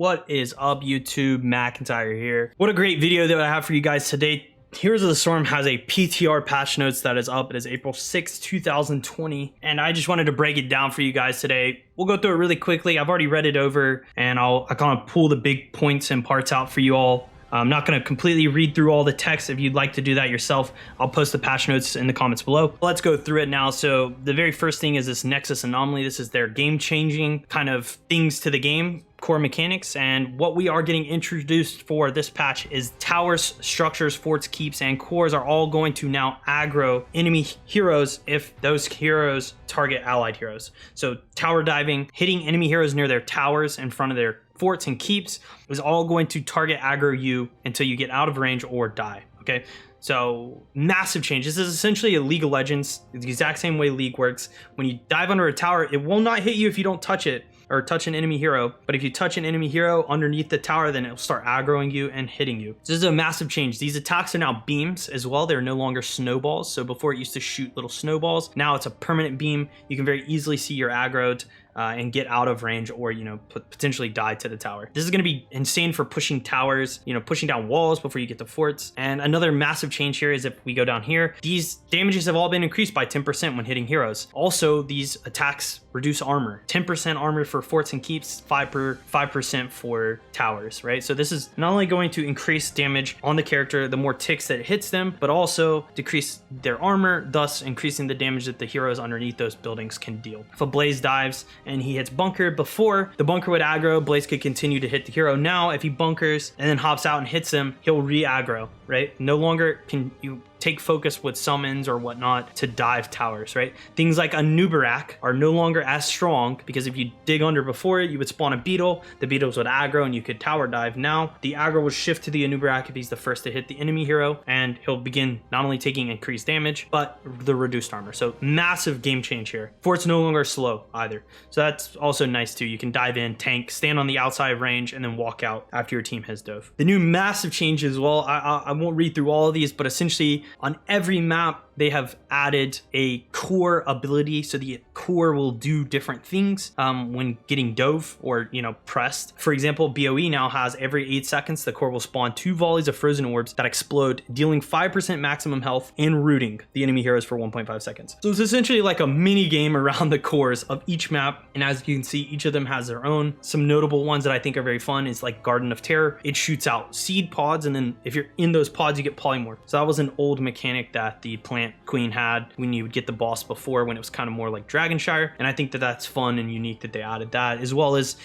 What is up, YouTube? McIntyre here. What a great video that I have for you guys today. Heroes of the Storm has a PTR patch notes that is up. It is April 6, 2020, and I just wanted to break it down for you guys today. We'll go through it really quickly. I've already read it over, and I kind of pull the big points and parts out for you all. I'm not going to completely read through all the text. If you'd like to do that yourself, I'll post the patch notes in the comments below. Let's go through it now. So the very first thing is this Nexus Anomaly. This is their game-changing kind of things to the game, core mechanics, and what we are getting introduced for this patch is towers, structures, forts, keeps, and cores are all going to now aggro enemy heroes if those heroes target allied heroes. So tower diving, hitting enemy heroes near their towers in front of their forts and keeps is all going to target aggro you until you get out of range or die. Okay, so massive change. This is essentially a League of Legends. It's the exact same way League works. When you dive under a tower, it will not hit you if you don't touch it or touch an enemy hero, but if you touch an enemy hero underneath the tower, then it'll start aggroing you and hitting you. This is a massive change. These attacks are now beams as well. They're no longer snowballs. So before it used to shoot little snowballs, now it's a permanent beam. You can very easily see you're aggroed and get out of range, or potentially die to the tower. This is going to be insane for pushing towers, pushing down walls before you get to forts. And another massive change here is if we go down here, these damages have all been increased by 10% when hitting heroes. Also, these attacks reduce armor. 10% armor for forts and keeps, 5% for towers, right? So this is not only going to increase damage on the character the more ticks that it hits them, but also decrease their armor, thus increasing the damage that the heroes underneath those buildings can deal. If a Blaze dives and he hits bunker, before the bunker would aggro, Blaze could continue to hit the hero. Now, if he bunkers and then hops out and hits him, he'll re-aggro, right? No longer can you take focus with summons or whatnot to dive towers, right? Things like a Nubarak are no longer as strong because if you dig under before it, you would spawn a beetle, the beetles would aggro and you could tower dive. Now the aggro will shift to the Nubarak if he's the first to hit the enemy hero, and he'll begin not only taking increased damage, but the reduced armor. So massive game change here. Fort's no longer slow either. So that's also nice too. You can dive in, tank, stand on the outside of range, and then walk out after your team has dove. The new massive change as well, I won't read through all of these, but essentially on every map, they have added a core ability, so the core will do different things when getting dove or pressed. For example, BOE now has every 8 seconds the core will spawn 2 volleys of frozen orbs that explode, dealing 5% maximum health and rooting the enemy heroes for 1.5 seconds. So it's essentially like a mini game around the cores of each map, and as you can see, each of them has their own. Some notable ones that I think are very fun is like Garden of Terror. It shoots out seed pods, and then if you're in those pods, you get polymorph. So that was an old mechanic that the plant queen had when you would get the boss before, when it was kind of more like Dragonshire, and I think that that's fun and unique that they added that, as well as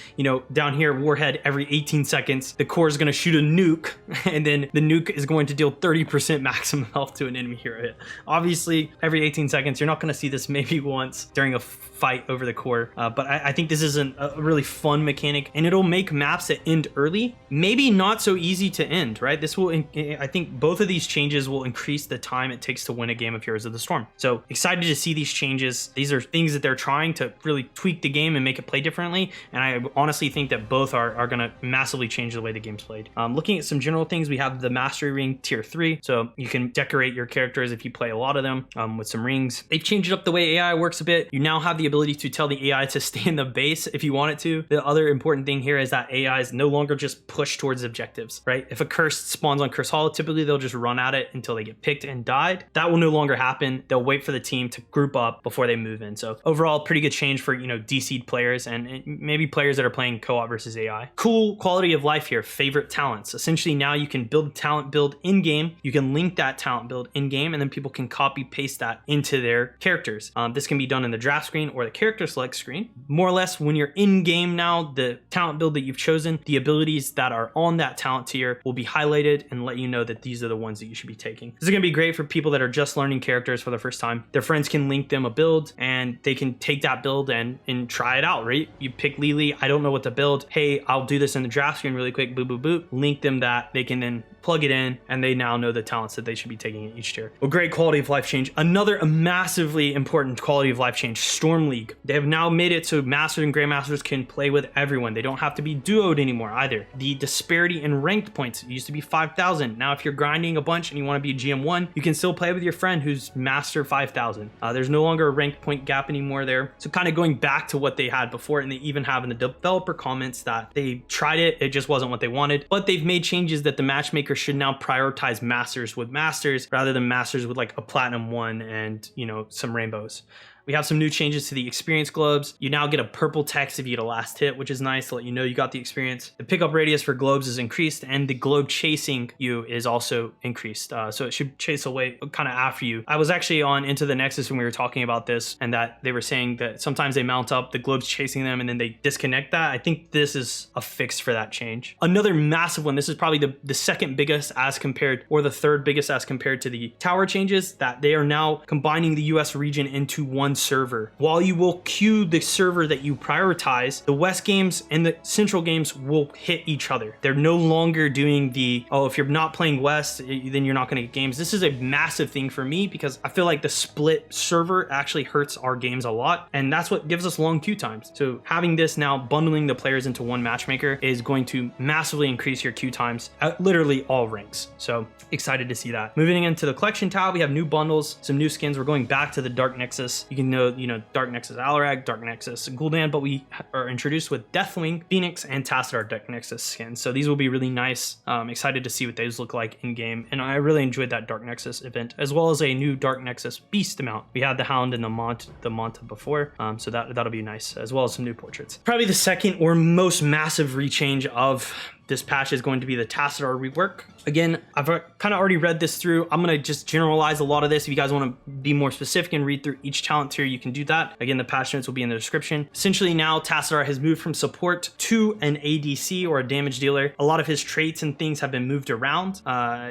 down here, Warhead, every 18 seconds the core is going to shoot a nuke, and then the nuke is going to deal 30% maximum health to an enemy hero hit. Obviously every 18 seconds you're not going to see this, maybe once during a fight over the core, but I think this is a really fun mechanic, and it'll make maps that end early maybe not so easy to end, right? This will, I think both of these changes will increase the time it takes to win a game of Heroes of the Storm. So excited to see these changes. These are things that they're trying to really tweak the game and make it play differently, and I honestly think that both are going to massively change the way the game's played. Looking at some general things, we have the Mastery Ring Tier 3, so you can decorate your characters if you play a lot of them with some rings. They've changed up the way AI works a bit. You now have the ability to tell the AI to stay in the base if you want it to. The other important thing here is that AI is no longer just push towards objectives, right? If a curse spawns on Curse Hollow, typically they'll just run at it until they get picked and died. That will no longer happen. They'll wait for the team to group up before they move in. So overall, pretty good change for DC'd players and maybe players that are playing co-op versus AI. Cool quality of life here. Favorite talents. Essentially now you can build a talent build in game. You can link that talent build in game, and then people can copy paste that into their characters. This can be done in the draft screen or the character select screen. More or less, when you're in game now, the talent build that you've chosen, the abilities that are on that talent tier will be highlighted and let you know that these are the ones that you should be taking. This is going to be great for people that are just learning characters for the first time. Their friends can link them a build and they can take that build and try it out, right? You pick Lily, I don't know what to build. Hey, I'll do this in the draft screen really quick, boop, boop, boop. Link them that, they can then plug it in, and they now know the talents that they should be taking in each tier. A great quality of life change. Another massively important quality of life change, Storm League. They have now made it so Masters and Grandmasters can play with everyone. They don't have to be duoed anymore either. The disparity in ranked points, it used to be 5,000. Now if you're grinding a bunch and you want to be a GM1, you can still play with your friends 9 who's Master 5000. There's no longer a rank point gap anymore there. So kind of going back to what they had before, and they even have in the developer comments that they tried it, it just wasn't what they wanted. But they've made changes that the matchmaker should now prioritize Masters with Masters rather than Masters with like a Platinum 1 and, you know, some Rainbows. We have some new changes to the experience globes. You now get a purple text if you get a last hit, which is nice to let you know you got the experience. The pickup radius for globes is increased, and the globe chasing you is also increased. So it should chase away kind of after you. I was actually on Into the Nexus when we were talking about this, and that they were saying that sometimes they mount up, the globe's chasing them, and then they disconnect that. I think this is a fix for that change. Another massive one, this is probably the second biggest as compared, or the third biggest as compared to the tower changes, that they are now combining the US region into one server. While you will queue the server that you prioritize, the West games and the Central games will hit each other. They're no longer doing the, oh, if you're not playing West, then you're not going to get games. This is a massive thing for me because I feel like the split server actually hurts our games a lot, and that's what gives us long queue times. So having this now, bundling the players into one matchmaker, is going to massively increase your queue times at literally all ranks. So excited to see that. Moving into the collection tab, we have new bundles, some new skins. We're going back to the Dark Nexus. You can know, Dark Nexus Alarak, Dark Nexus Gul'dan, but we are introduced with Deathwing, Phoenix, and Tassadar Dark Nexus skins. So these will be really nice. Excited to see what those look like in game. And I really enjoyed that Dark Nexus event, as well as a new Dark Nexus Beast mount. We had the Hound and the Manta before, so that'll be nice, as well as some new portraits. Probably the second or most massive rechange of this patch is going to be the Tassadar Rework. Again, I've kind of already read this through. I'm going to just generalize a lot of this. If you guys want to be more specific and read through each talent tier, you can do that. Again, the patch notes will be in the description. Essentially now, Tassadar has moved from support to an ADC, or a damage dealer. A lot of his traits and things have been moved around.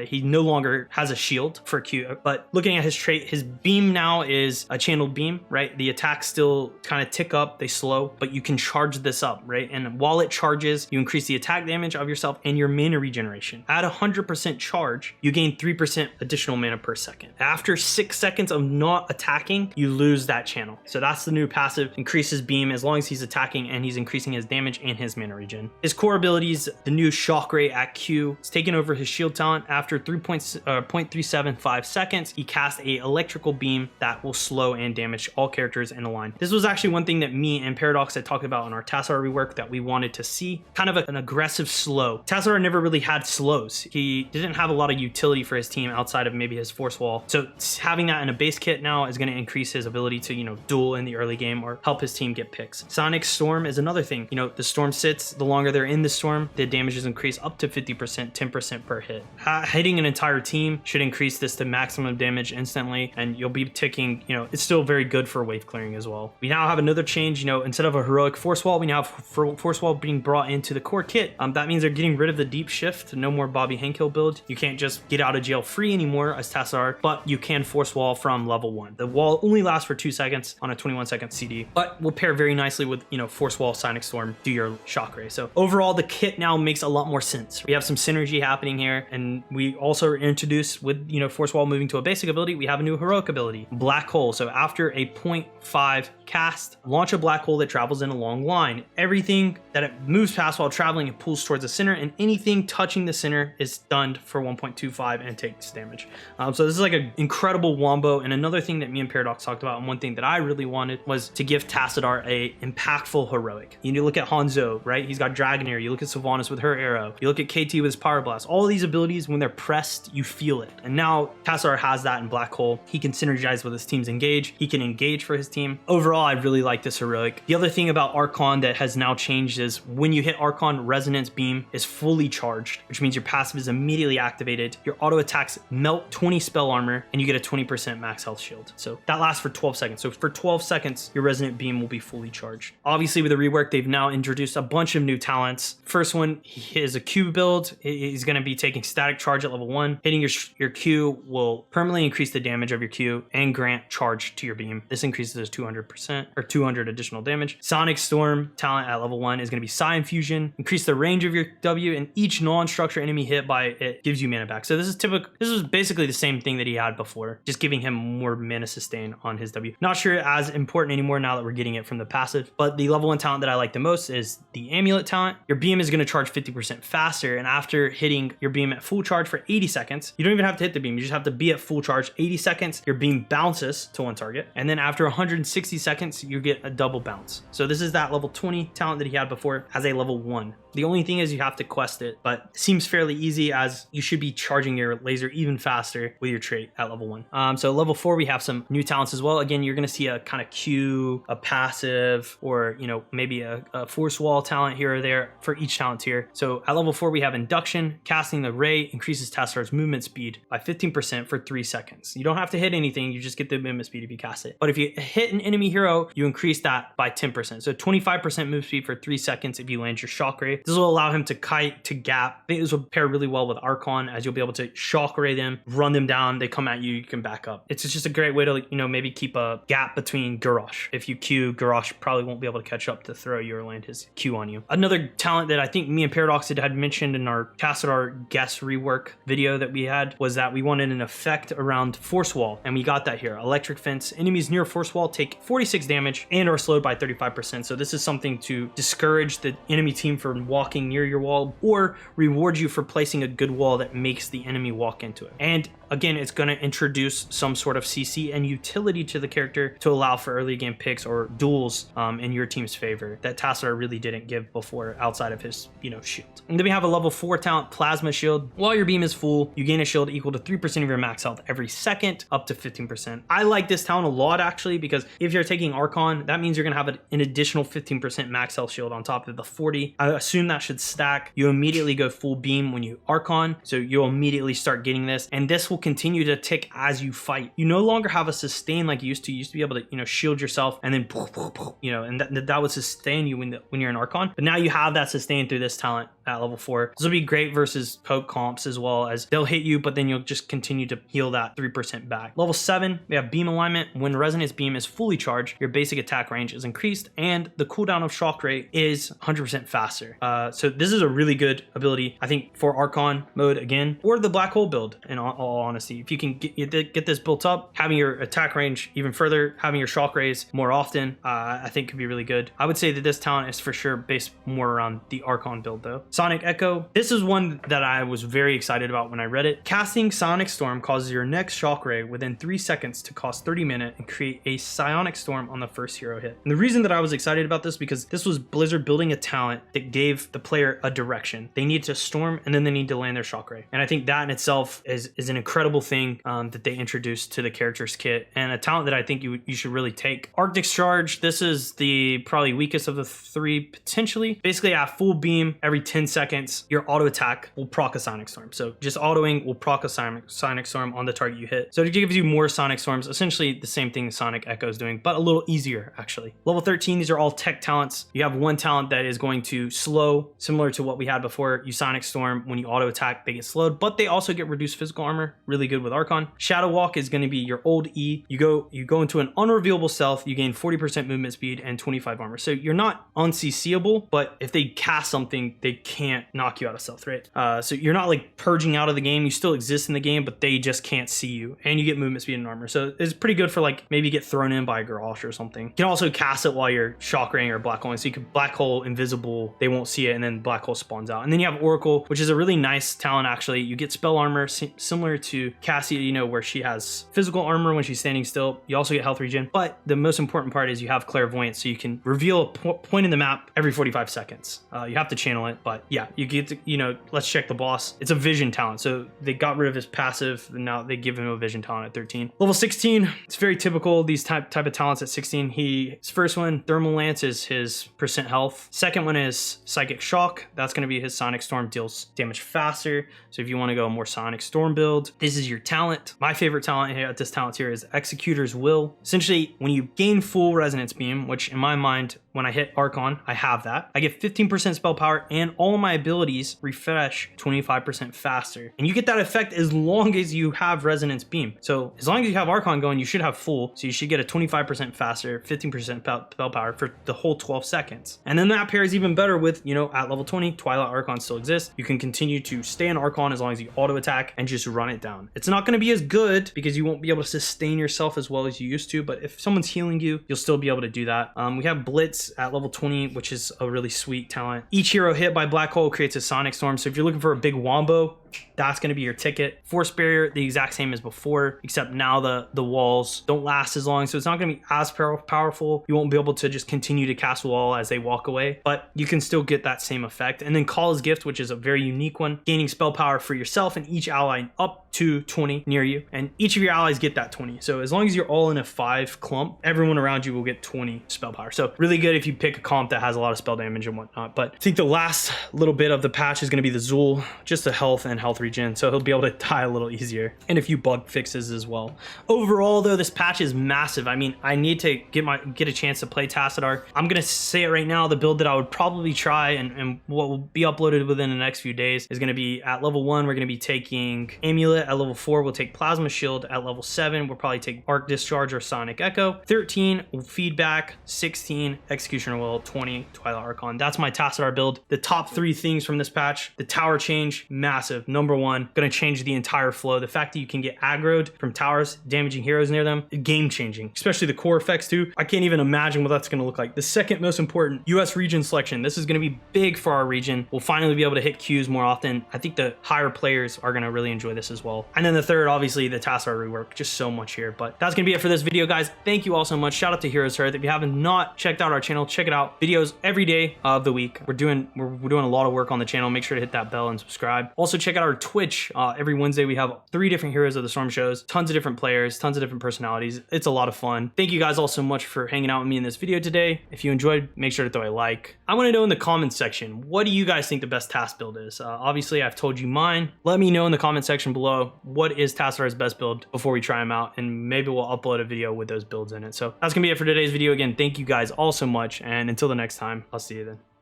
He no longer has a shield for Q, but looking at his trait, his beam now is a channeled beam, right? The attacks still kind of tick up, they slow, but you can charge this up, right? And while it charges, you increase the attack damage of yourself and your mana regeneration. At 100% charge, you gain 3% additional mana per second. After 6 seconds of not attacking, you lose that channel. So that's the new passive. Increases beam as long as he's attacking, and he's increasing his damage and his mana regen. His core abilities, the new shock ray at Q, it's taken over his shield talent. After 0.375 seconds, he casts a electrical beam that will slow and damage all characters in a line. This was actually one thing that me and Paradox had talked about in our Tassadar rework that we wanted to see. Kind of an aggressive slow. Tassadar never really had slows. He didn't have a lot of utility for his team outside of maybe his force wall. So having that in a base kit now is going to increase his ability to, duel in the early game or help his team get picks. Sonic Storm is another thing. The storm sits, the longer they're in the storm, the damage is increased up to 50%, 10% per hit. Hitting an entire team should increase this to maximum damage instantly, and you'll be ticking, it's still very good for wave clearing as well. We now have another change, instead of a heroic force wall, we now have force wall being brought into the core kit. That means they're getting rid of the deep shift, no more Bobby Henkill build. You can't just get out of jail free anymore as Tassadar, but you can force wall from level 1. The wall only lasts for 2 seconds on a 21-second CD, but will pair very nicely with, force wall, Sonic Storm, do your shock ray. So overall, the kit now makes a lot more sense. We have some synergy happening here, and we also are introduced with, force wall moving to a basic ability. We have a new heroic ability, Black Hole. So after a 0.5 cast, launch a black hole that travels in a long line. Everything that it moves past while traveling, it pulls towards the center, and anything touching the center is stunned for 1.25 and takes damage. So this is like an incredible wombo. And another thing that me and Paradox talked about, and one thing that I really wanted, was to give Tassadar a impactful heroic. You look at Hanzo, right? He's got Dragonair. You look at Sylvanas with her arrow. You look at KT with his Power Blast. All of these abilities, when they're pressed, you feel it. And now Tassadar has that in Black Hole. He can synergize with his team's engage. He can engage for his team. Overall, I really like this heroic. The other thing about Archon that has now changed is when you hit Archon, Resonance Beam is fully charged, which means your passive is immediately activated. Your auto attacks melt 20 spell armor, and you get a 20% max health shield. So that lasts for 12 seconds. So for 12 seconds, your Resonant Beam will be fully charged. Obviously, with the rework, they've now introduced a bunch of new talents. First one is a Q build. He's going to be taking static charge at level 1. Hitting your Q will permanently increase the damage of your Q and grant charge to your beam. This increases 200% or 200 additional damage. Sonic Storm talent at level 1 is going to be Psi Infusion. Increase the range of your your W, and each non-structure enemy hit by it gives you mana back. So this is typical. This is basically the same thing that he had before, just giving him more mana sustain on his W. Not sure as important anymore now that we're getting it from the passive, but the level 1 talent that I like the most is the Amulet talent. Your beam is going to charge 50% faster, and after hitting your beam at full charge for 80 seconds, you don't even have to hit the beam, you just have to be at full charge 80 seconds, your beam bounces to one target, and then after 160 seconds, you get a double bounce. So this is that level 20 talent that he had before as a level 1. The only thing is you have to quest it, but it seems fairly easy as you should be charging your laser even faster with your trait at level 1. So level 4, we have some new talents as well. Again, you're going to see a kind of Q, a passive, or maybe a force wall talent here or there for each talent tier. So at level 4, we have induction. Casting the ray increases Tassadar's movement speed by 15% for 3 seconds. You don't have to hit anything, you just get the movement speed if you cast it. But if you hit an enemy hero, you increase that by 10%. So 25% move speed for 3 seconds if you land your shock ray. This will allow him to kite, to gap. I think this will pair really well with Archon, as you'll be able to shock ray them, run them down, they come at you, you can back up. It's just a great way to, maybe keep a gap between Garrosh. If you Q, Garrosh probably won't be able to catch up to throw you or land his Q on you. Another talent that I think me and Paradox had mentioned in our Tassadar guest rework video that we had was that we wanted an effect around Force Wall, and we got that here. Electric Fence. Enemies near Force Wall take 46 damage and are slowed by 35%. So this is something to discourage the enemy team from walking near your wall, or reward you for placing a good wall that makes the enemy walk into it. And again, it's going to introduce some sort of CC and utility to the character to allow for early game picks or duels in your team's favor that Tassadar really didn't give before outside of his, shield. And then we have a level 4 talent, Plasma Shield. While your beam is full, you gain a shield equal to 3% of your max health every second, up to 15%. I like this talent a lot actually, because if you're taking Archon, that means you're going to have an additional 15% max health shield on top of the 40. I assume that should stack. You immediately go full beam when you Archon, so you'll immediately start getting this, and this will continue to tick as you fight. You no longer have a sustain like you used to. You used to be able to, shield yourself and then, and that would sustain you when you're an Archon. But now you have that sustain through this talent at level 4. This will be great versus poke comps as well, as they'll hit you, but then you'll just continue to heal that 3% back. Level 7, we have Beam Alignment. When Resonance Beam is fully charged, your basic attack range is increased, and the cooldown of Shock Ray is 100% faster. So this is a really good ability, I think, for Archon mode again, or the Black Hole build, in all honesty. If you can get this built up, having your attack range even further, having your Shock Rays more often, I think could be really good. I would say that this talent is for sure based more around the Archon build though. Sonic Echo. This is one that I was very excited about when I read it. Casting Sonic Storm causes your next Shock Ray within 3 seconds to cost 30 mana and create a Psionic Storm on the first hero hit. And the reason that I was excited about this, because this was Blizzard building a talent that gave the player a direction. They need to storm, and then they need to land their Shock Ray. And I think that in itself is an incredible thing that they introduced to the character's kit, and a talent that I think you should really take. Arctic Charge. This is the probably weakest of the 3 potentially. Basically at full beam, every 10 seconds, your auto attack will proc a Sonic Storm. So just autoing will proc a Sonic Storm on the target you hit. So it gives you more Sonic Storms, essentially the same thing Sonic Echo is doing, but a little easier actually. Level 13, these are all tech talents. You have one talent that is going to slow, similar to what we had before. You Sonic Storm, when you auto attack, they get slowed, but they also get reduced physical armor, really good with Archon. Shadow Walk is going to be your old E. You go into an unrevealable stealth, you gain 40% movement speed and 25 armor. So you're not unCCable, but if they cast something, they can't knock you out of stealth, right? So you're not like purging out of the game. You still exist in the game, but they just can't see you, and you get movement speed and armor. So it's pretty good for like maybe get thrown in by a Garrosh or something. You can also cast it while you're shock raying or black holing. So you can black hole invisible, they won't see it, and then black hole spawns out. And then you have Oracle, which is a really nice talent actually. You get spell armor similar to Cassie, where she has physical armor when she's standing still. You also get health regen, but the most important part is you have clairvoyance, so you can reveal a point in the map every 45 seconds. You have to channel it, but yeah, you get to, let's check the boss. It's a vision talent, so they got rid of his passive, and now they give him a vision talent at 13. Level 16, it's very typical, these type of talents at 16. His first one, Thermal Lance, is his percent health. Second one is Psychic Shock. That's going to be his Sonic Storm, deals damage faster. So if you want to go a more Sonic Storm build, this is your talent. My favorite talent here at this talent tier is Executor's Will. Essentially, when you gain full Resonance Beam, which in my mind when I hit Archon, I have that. I get 15% spell power and all of my abilities refresh 25% faster. And you get that effect as long as you have Resonance Beam. So as long as you have Archon going, you should have full. So you should get a 25% faster, 15% spell power for the whole 12 seconds. And then that pairs even better with, you know, at level 20, Twilight Archon still exists. You can continue to stay in Archon as long as you auto attack and just run it down. It's not going to be as good because you won't be able to sustain yourself as well as you used to, but if someone's healing you, you'll still be able to do that. We have Blitz at level 20, which is a really sweet talent. Each hero hit by Black Hole creates a Sonic Storm. So if you're looking for a big wombo, that's going to be your ticket. Force Barrier, the exact same as before, except now the walls don't last as long, so it's not going to be as powerful. You won't be able to just continue to cast a wall as they walk away, but you can still get that same effect. And then Call's Gift, which is a very unique one, gaining spell power for yourself and each ally up to 20 near you, and each of your allies get that 20. So as long as you're all in a 5 clump, everyone around you will get 20 spell power. So really good if you pick a comp that has a lot of spell damage and whatnot. But I think the last little bit of the patch is going to be the Zul, just the health and health regen, so he'll be able to die a little easier, and a few bug fixes as well. Overall though, this patch is massive. I mean, I need to get a chance to play Tassadar. I'm gonna say it right now, the build that I would probably try and what will be uploaded within the next few days is gonna be at level 1, we're gonna be taking Amulet. At level 4, we'll take Plasma Shield. At level 7, we'll probably take Arc Discharge or Sonic Echo. 13, Feedback. 16, Executioner Will. 20, Twilight Archon. That's my Tassadar build. The top 3 things from this patch: the tower change, massive. Number 1, gonna change the entire flow. The fact that you can get aggroed from towers, damaging heroes near them, game changing, especially the core effects too. I can't even imagine what that's gonna look like. The second most important, US region selection. This is gonna be big for our region. We'll finally be able to hit queues more often. I think the higher players are gonna really enjoy this as well. And then the third, obviously the Tassadar rework. Just so much here, but that's gonna be it for this video, guys. Thank you all so much. Shout out to Heroes Hearth. If you haven't not checked out our channel, check it out. Videos every day of the week. We're doing a lot of work on the channel. Make sure to hit that bell and subscribe. Also check out our Twitch. Every Wednesday we have 3 different Heroes of the Storm shows, tons of different players, tons of different personalities. It's a lot of fun. Thank you guys all so much for hanging out with me in this video today. If you enjoyed, make sure to throw a like. I want to know in the comments section, what do you guys think the best task build is? Obviously I've told you mine. Let me know in the comment section below, what is Tassadar's best build before we try them out, and maybe we'll upload a video with those builds in it. So that's gonna be it for today's video. Again, thank you guys all so much, and until the next time, I'll see you then.